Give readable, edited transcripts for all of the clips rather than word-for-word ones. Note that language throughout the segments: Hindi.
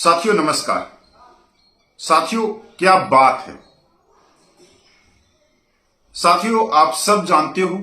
साथियों नमस्कार। साथियों क्या बात है। साथियों आप सब जानते हो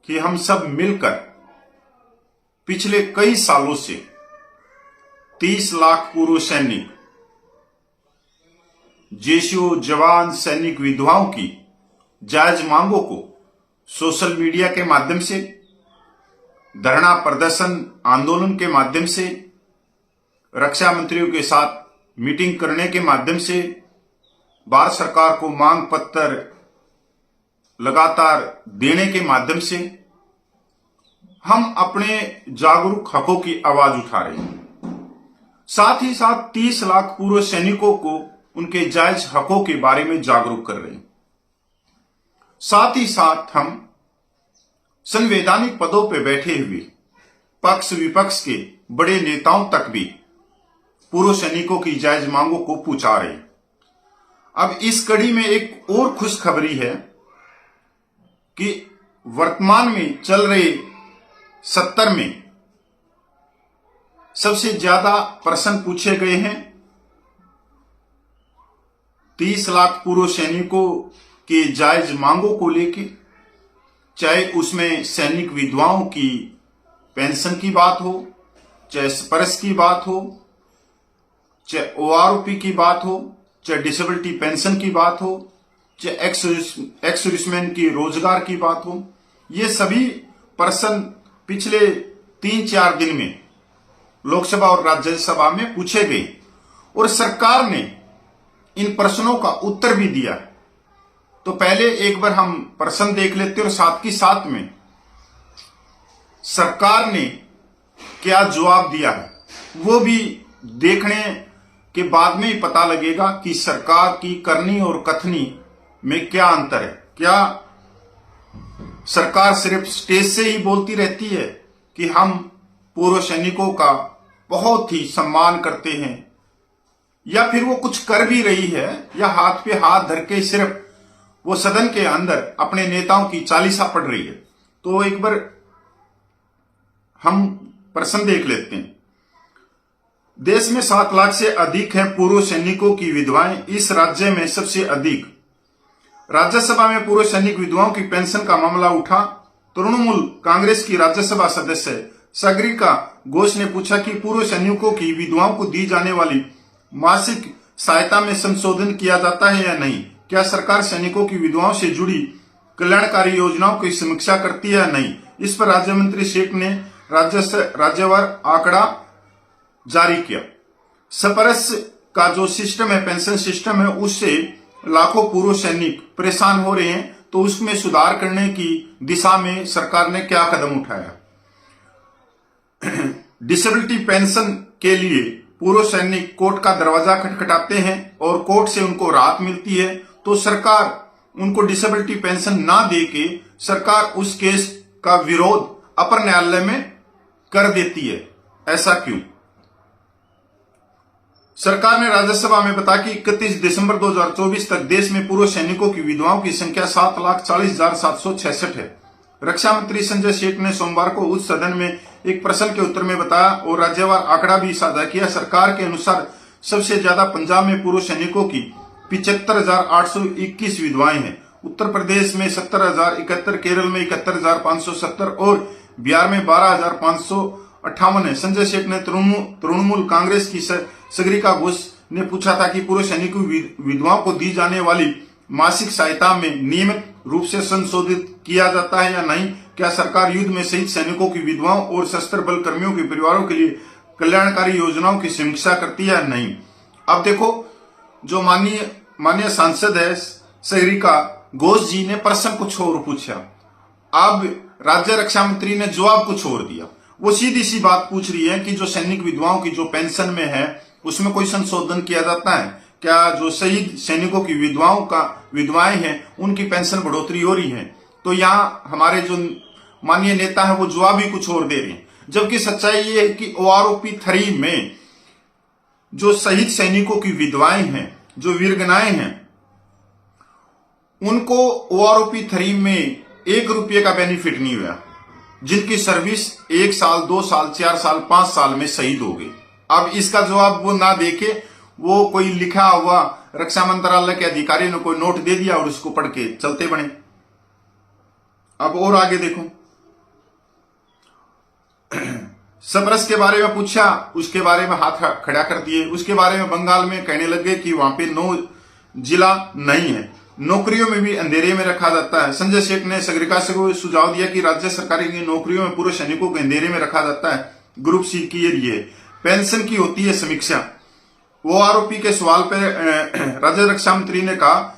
कि हम सब मिलकर पिछले कई सालों से 30 लाख पूर्व सैनिक, जेसीओ जवान, सैनिक विधवाओं की जायज मांगों को सोशल मीडिया के माध्यम से, धरना प्रदर्शन आंदोलन के माध्यम से, रक्षा मंत्रियों के साथ मीटिंग करने के माध्यम से, भारत सरकार को मांग पत्र लगातार देने के माध्यम से हम अपने जागरूक हकों की आवाज उठा रहे हैं। साथ ही साथ 30 लाख पूर्व सैनिकों को उनके जायज हकों के बारे में जागरूक कर रहे हैं। साथ ही साथ हम संवैधानिक पदों पर बैठे हुए पक्ष विपक्ष के बड़े नेताओं तक भी पूर्व सैनिकों की जायज मांगों को पहुंचा रहे हैं। अब इस कड़ी में एक और खुशखबरी है कि वर्तमान में चल रहे 70 में सबसे ज्यादा प्रश्न पूछे गए हैं 30 लाख पूर्व सैनिकों के जायज मांगों को लेकर, चाहे उसमें सैनिक विधवाओं की पेंशन की बात हो, चाहे स्पर्श की बात हो, चाहे ओआरओपी की बात हो, चाहे डिसेबिलिटी पेंशन की बात हो, चाहे एक्स सर्विसमैन की रोजगार की बात हो। ये सभी प्रश्न पिछले 3-4 दिन में लोकसभा और राज्यसभा में पूछे गए और सरकार ने इन प्रश्नों का उत्तर भी दिया। तो पहले एक बार हम प्रश्न देख लेते हैं और साथ ही साथ में सरकार ने क्या जवाब दिया है वो भी देखने के बाद में ही पता लगेगा कि सरकार की करनी और कथनी में क्या अंतर है। क्या सरकार सिर्फ स्टेज से ही बोलती रहती है कि हम पूर्व सैनिकों का बहुत ही सम्मान करते हैं, या फिर वो कुछ कर भी रही है, या हाथ पे हाथ धर के सिर्फ वो सदन के अंदर अपने नेताओं की चालीसा पढ़ रही है। तो एक बार हम प्रश्न देख लेते हैं। देश में 7 लाख से अधिक है पूर्व सैनिकों की विधवाएं। इस राज्य में सबसे अधिक। राज्यसभा में पूर्व सैनिक विधवाओं की पेंशन का मामला उठा। तृणमूल कांग्रेस की राज्यसभा सदस्य सागरिका घोष ने पूछा कि पूर्व सैनिकों की विधवाओं को दी जाने वाली मासिक सहायता में संशोधन किया जाता है या नहीं। क्या सरकार सैनिकों की विधवाओं से जुड़ी कल्याणकारी योजनाओं की समीक्षा करती है या नहीं। इस पर राज्य मंत्री शेख ने राज्यवार आंकड़ा जारी किया। स्पर्श का जो सिस्टम है, पेंशन सिस्टम है, उससे लाखों पूर्व सैनिक परेशान हो रहे हैं। तो उसमें सुधार करने की दिशा में सरकार ने क्या कदम उठाया। डिसेबिलिटी पेंशन के लिए पूर्व सैनिक कोर्ट का दरवाजा खटखटाते हैं और कोर्ट से उनको राहत मिलती है, तो सरकार उनको डिसेबिलिटी पेंशन ना दे के सरकार उस केस का विरोध अपर न्यायालय में कर देती है। ऐसा क्यों। सरकार ने राज्यसभा में बताया कि 31 दिसंबर 2024 तक देश में पूर्व सैनिकों की विधवाओं की संख्या 7,40,766 है। रक्षा मंत्री संजय सेठ ने सोमवार को उच्च सदन में एक प्रश्न के उत्तर में बताया और राज्यवार आंकड़ा भी साझा किया। सरकार के अनुसार सबसे ज्यादा पंजाब में पूर्व सैनिकों की 75,821 विधवाएं हैं। उत्तर प्रदेश में 70,071, केरल में 71,570 और बिहार में 12,558 है। संजय सेठ ने तृणमूल कांग्रेस की सागरिका घोष ने पूछा था कि पूर्व सैनिकों विधवाओं को दी जाने वाली मासिक सहायता में नियमित रूप से संशोधित किया जाता है या नहीं। क्या सरकार युद्ध में शहीद सैनिकों की विधवाओं और सशस्त्र बल कर्मियों के परिवारों के लिए कल्याणकारी योजनाओं की समीक्षा करती है या नहीं। अब देखो, जो माननीय सांसद है सागरिका घोष जी ने प्रश्न कुछ और पूछा, अब राज्य रक्षा मंत्री ने जवाब कुछ और दिया। वो सीधी सी बात पूछ रही है कि जो सैनिक विधवाओं की जो पेंशन में है उसमें कोई संशोधन किया जाता है क्या। जो शहीद सैनिकों की विधवाएं हैं उनकी पेंशन बढ़ोतरी हो रही है। तो यहाँ हमारे जो माननीय नेता है वो जवाब ही कुछ और दे रहे हैं, जबकि सच्चाई ये है कि ओआरओपी 3 में जो शहीद सैनिकों की विधवाएं हैं, जो वीरगनाएं हैं, उनको ओआरओपी 3 में 1 रुपये का बेनिफिट नहीं हुआ। जिनकी सर्विस 1 साल, 2 साल, 4 साल, 5 साल में शहीद हो गई। अब इसका जवाब वो ना देके वो कोई लिखा हुआ रक्षा मंत्रालय के अधिकारी ने कोई नोट दे दिया और उसको पढ़ के चलते बने। अब और आगे देखो, सप्रस के बारे में पूछा, उसके बारे में हाथ खड़ा कर दिए। उसके बारे में बंगाल में कहने लगे कि वहां पे 9 जिला नहीं है, नौकरियों में भी अंधेरे में रखा जाता है। संजय सेठ ने सागरिका को सुझाव दिया कि राज्य सरकार की नौकरियों में पूर्व सैनिकों को अंधेरे में रखा जाता है। ग्रुप सी की ये पेंशन की होती है समीक्षा। वो आरोपी के सवाल पर राज्य रक्षा मंत्री ने कहा,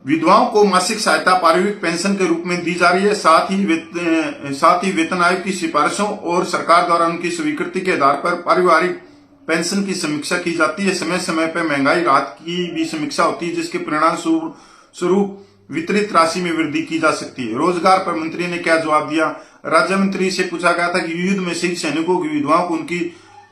विधवाओं को मासिक सहायता पारिवारिक पेंशन के रूप में दी जा रही है। साथ ही वेतन आयोग की सिफारिशों और सरकार द्वारा उनकी स्वीकृति के आधार पर पारिवारिक पेंशन की समीक्षा की जाती है। समय समय पर महंगाई राहत की भी समीक्षा होती है, जिसके परिणाम स्वरूप वितरित राशि में वृद्धि की जा सकती है। रोजगार पर मंत्री ने क्या जवाब दिया? राज्य मंत्री से पूछा गया था कि युद्ध में शहीद सैनिकों की विधवाओं को उनकी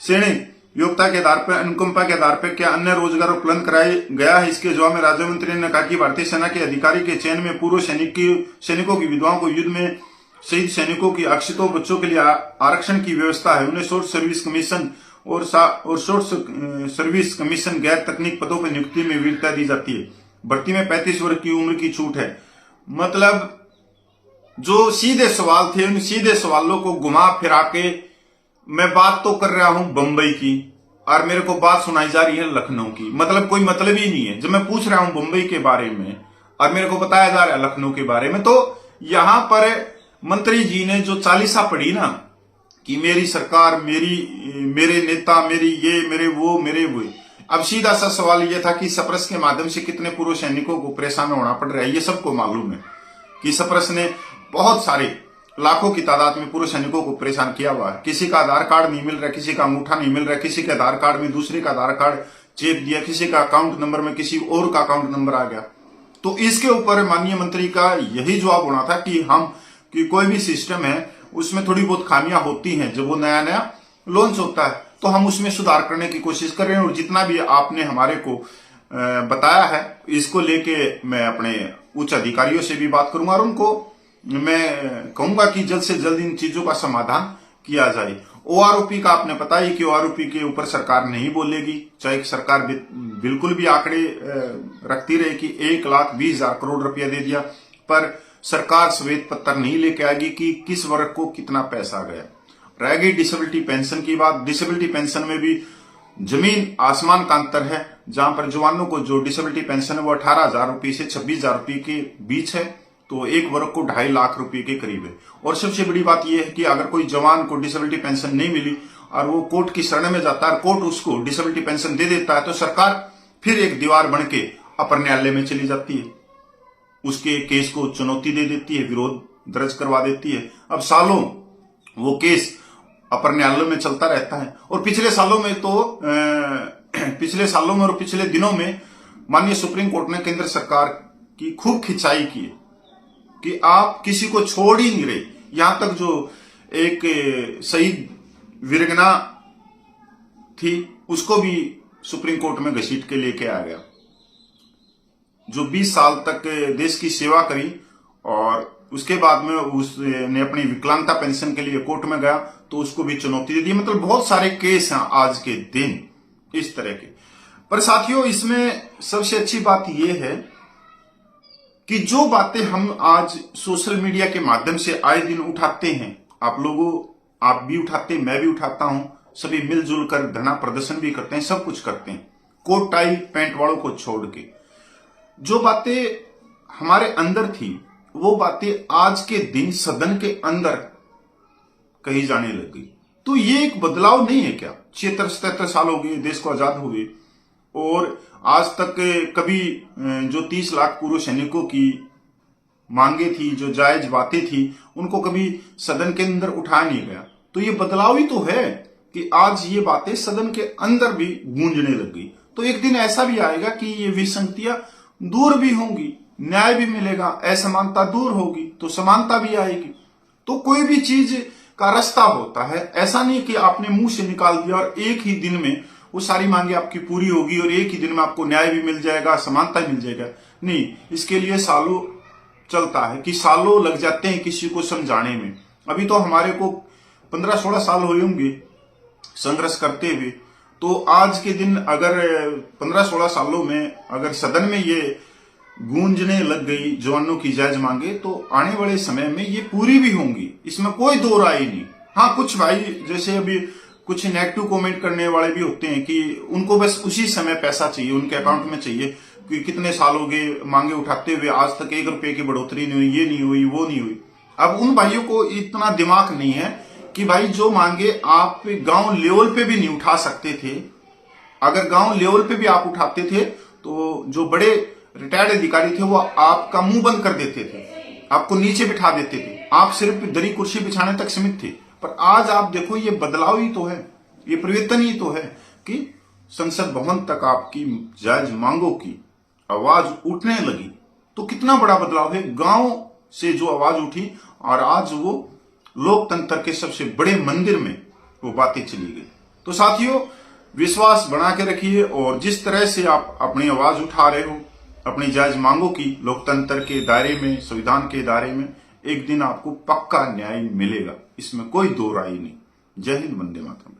श्रेणी योग्यता के आधार पर, अनुकंपा के आधार पर क्या अन्य रोजगार उपलब्ध कराया गया है? इसके जवाब में राज्य मंत्री ने कहा कि भारतीय सेना के अधिकारी के चयन में पूर्व सैनिकों की विधवाओं को युद्ध में शहीद सैनिकों की आश्रितों बच्चों के लिए आरक्षण की व्यवस्था है। उन्हें शॉर्ट सर्विस कमीशन और शॉर्ट सर्विस कमीशन गैर तकनीक पदों पर नियुक्ति में वीरता दी जाती है। भर्ती में 35 वर्ष की उम्र की छूट है। मतलब जो सीधे सवाल थे, उन सीधे सवालों को घुमा फिरा के मैं बात तो कर रहा हूं बंबई की और मेरे को बात सुनाई जा रही है लखनऊ की। मतलब कोई मतलब ही नहीं है। जब मैं पूछ रहा हूं बंबई के बारे में और मेरे को बताया जा रहा है लखनऊ के बारे में, तो यहां पर मंत्री जी ने जो चालीसा पढ़ी ना कि मेरी सरकार, मेरे नेता, मेरी ये, मेरे वो। अब सीधा सा सवाल यह था कि सप्रस के माध्यम से कितने पूर्व सैनिकों को परेशान होना पड़ रहा है। ये सबको मालूम है कि सप्रस ने बहुत सारे लाखों की तादाद में पूर्व सैनिकों को परेशान किया हुआ है। किसी का आधार कार्ड नहीं मिल रहा, किसी का अंगूठा नहीं मिल रहा, किसी के आधार कार्ड में दूसरे का आधार कार्ड चेप दिया, किसी का अकाउंट नंबर में किसी और का अकाउंट नंबर आ गया। तो इसके ऊपर माननीय मंत्री का यही जवाब होना था कि कोई भी सिस्टम है उसमें थोड़ी बहुत खामियां होती हैं। जब वो नया नया लॉन्च होता है तो हम उसमें सुधार करने की कोशिश कर रहे हैं। और जितना भी आपने हमारे को बताया है, इसको लेके मैं अपने उच्च अधिकारियों से भी बात करूंगा और उनको मैं कहूंगा कि जल्द से जल्द इन चीजों का समाधान किया जाए। ओआरओपी का आपने पता ही कि ओआरओपी के ऊपर सरकार नहीं बोलेगी, चाहे सरकार बिल्कुल भी आंकड़े रखती रहे कि 1,20,000 करोड़ रुपया दे दिया, पर सरकार श्वेत पत्र नहीं लेके आएगी कि किस वर्ग को कितना पैसा गया। रह गई डिसेबिलिटी पेंशन की बात। डिसेबिलिटी पेंशन में भी जमीन आसमान का अंतर है। जहां पर जवानों को जो डिसेबिलिटी पेंशन है वो 18,000 रुपये से 26,000 रुपये के बीच है, तो एक वर्ग को 2.5 लाख रुपए के करीब है। और सबसे बड़ी बात यह है कि अगर कोई जवान को डिसेबिलिटी पेंशन नहीं मिली और वो कोर्ट की शरण में जाता है, कोर्ट उसको डिसेबिलिटी पेंशन दे देता है, तो सरकार फिर एक दीवार बन के अपर न्यायालय में चली जाती है, उसके केस को चुनौती दे देती है, विरोध दर्ज करवा देती है। अब सालों वो केस अपर न्यायालय में चलता रहता है। और पिछले सालों में और पिछले दिनों में माननीय सुप्रीम कोर्ट ने केंद्र सरकार की खूब खिंचाई की है कि आप किसी को छोड़ ही नहीं रहे। यहां तक जो एक शहीद वीरंगना थी उसको भी सुप्रीम कोर्ट में घसीट के लेके आ गया, जो 20 साल तक देश की सेवा करी और उसके बाद में उसने अपनी विकलांगता पेंशन के लिए कोर्ट में गया तो उसको भी चुनौती दे दी। मतलब बहुत सारे केस हैं आज के दिन इस तरह के। पर साथियों, इसमें सबसे अच्छी बात यह है कि जो बातें हम आज सोशल मीडिया के माध्यम से आए दिन उठाते हैं, आप भी उठाते हैं, मैं भी उठाता हूं, सभी मिलजुल कर धरना प्रदर्शन भी करते हैं, सब कुछ करते हैं, कोट टाई पैंट वालों को छोड़ के। जो बातें हमारे अंदर थी वो बातें आज के दिन सदन के अंदर कही जाने लग गई। तो ये एक बदलाव नहीं है क्या? 76-77 साल हो गए देश को आजाद हुए और आज तक कभी जो 30 लाख पूर्व सैनिकों की मांगे थी, जो जायज बातें थी, उनको कभी सदन के अंदर उठाया नहीं गया। तो ये बदलाव ही तो है कि आज ये बातें सदन के अंदर भी गूंजने लग गई। तो एक दिन ऐसा भी आएगा कि ये विसंगतियां दूर भी होंगी, न्याय भी मिलेगा, असमानता दूर होगी तो समानता भी आएगी। तो कोई भी चीज का रास्ता होता है, ऐसा नहीं कि आपने मुंह से निकाल दिया और एक ही दिन में वो सारी मांगे आपकी पूरी होगी और एक ही दिन में आपको न्याय भी मिल जाएगा, समानता मिल जाएगा। नहीं, इसके लिए सालों चलता है कि सालों लग जाते हैं किसी को समझाने में। अभी तो हमारे को 15-16 साल हुए होंगे संघर्ष करते हुए तो आज के दिन अगर 15-16 सालों में अगर सदन में ये गूंजने लग गई जवानों की जायज मांगे, तो आने वाले समय में ये पूरी भी होंगी, इसमें कोई दो राय नहीं। हाँ, कुछ भाई जैसे अभी कुछ नेगेटिव कमेंट करने वाले भी होते हैं कि उनको बस उसी समय पैसा चाहिए, उनके अकाउंट में चाहिए, कि कितने साल हो गए मांगे उठाते हुए, आज तक 1 रुपए की बढ़ोतरी नहीं हुई, ये नहीं हुई, वो नहीं हुई। अब उन भाइयों को इतना दिमाग नहीं है कि भाई जो मांगे आप गांव लेवल पे भी नहीं उठा सकते थे। अगर गांव लेवल पे भी आप उठाते थे तो जो बड़े रिटायर्ड अधिकारी थे वो आपका मुंह बंद कर देते थे, आपको नीचे बिठा देते थे, आप सिर्फ दरी कुर्सी बिछाने तक सीमित थे। पर आज आप देखो, ये बदलाव ही तो है, ये परिवर्तन ही तो है कि संसद भवन तक आपकी जायज मांगों की आवाज उठने लगी। तो कितना बड़ा बदलाव है, गांव से जो आवाज उठी और आज वो लोकतंत्र के सबसे बड़े मंदिर में वो बातें चली गई। तो साथियों, विश्वास बना के रखिए और जिस तरह से आप अपनी आवाज उठा रहे हो अपनी जायज मांगों की लोकतंत्र के दायरे में, संविधान के दायरे में, एक दिन आपको पक्का न्याय मिलेगा, इसमें कोई दो राय नहीं। जय हिंद, वंदे मातरम।